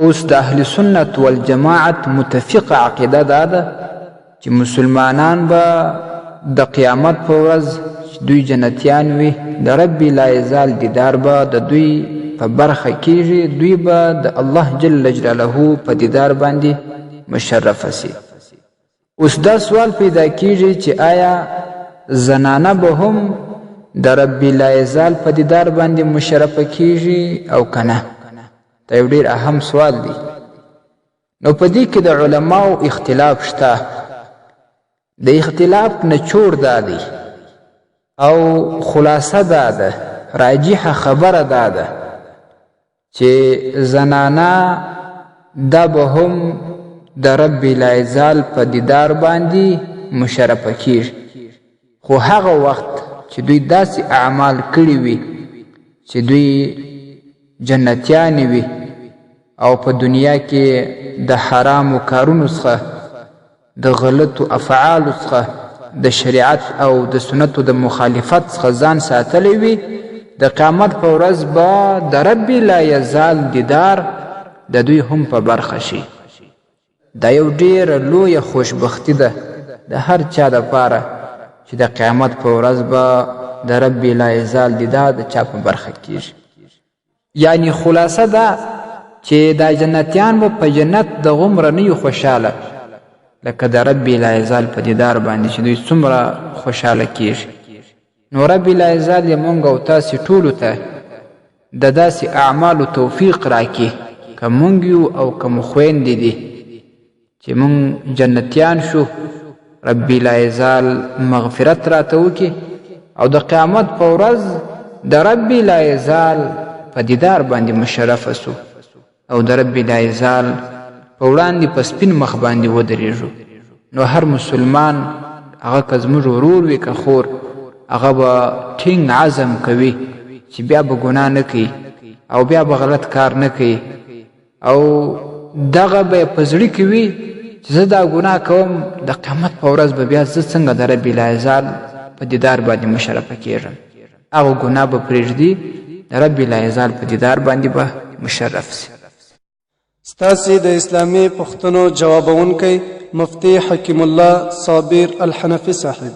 اوس د اهل سنت والجماعت متفق عقیده دا ده چې مسلمانان به د قیامت په ورځ چې دوی جنتیان وي د رب لا یزال دیدار به د دوی په برخه کیږي. دوی به د الله جل جلاله په دیدار باندې مشرفه سي. اوس دا سوال پیدا کیږي چې آیا زنانه به هم د رب لا یزال په دیدار باندې مشرفه کیږي او کنه؟ دا یو ډیر اهم سوال دی. نو په دې کې د علماو اختلاف شته. د اختلاف نچوړ دا دی او خلاصه دا ده، راجحه خبره دا ده چې زنانه دا به هم د رب لا یزال په دیدار باندې مشرفه کیږي، خو هغه وخت چې دوی داسې اعمال کړي وي چې دوی جنتیان وي او په دنیا کې د حرامو کارونو څخه، د غلطو افعالو څخه، د شریعت او د سنتو د مخالفت څخه ځان ساتلی وي، د قیامت په ورځ به د رب لا یزال دیدار د دوی هم په برخه شي. دا یو ډیره لویه خوشبختي ده د هر چا دپاره چې د قیامت په ورځ به د رب لا یزال دیدار د چا په برخه کیږي. یعنی خلاصه ده چې دا جنتیان به په جنت د غومره نه یو خوشحاله لکه د رب لا یزال په دیدار باندې چې دوی څومره خوشحاله کیږي. نو رب لا یزال یې مونږ او تاسې ټولو ته د داسې اعمالو توفیق راکړي که مونږ یو او که مو خویندې دي چې مونږ جنتیان شو، رب لا یزال مغفرت راته وکړي او د قیامت په ورځ د رب لا یزال په دیدار باندې مشرفه سو او د رب لا یزال په وړاندې په سپین مخ باندې ودرېږو. نو هر مسلمان هغه که زموږ ورور وي که خور، هغه به ټینګ عزم کوي چې بیا به ګناه نه کوي او بیا به غلط کار نه کوي او دغه به په زړه کې وي چې زه دا ګناه کوم، د قیامت په ورځ به بیا زه څنګه د رب لا یزال په دیدار باندې مشرفه کیږم. هغه ګناه به پرېږدي، د رب لا یزال په دیدار باندې به مشرف سي. ستاسې د اسلامي پوښتنو جوابونکی مفتی حکیم الله صابر الحنفي صاحب.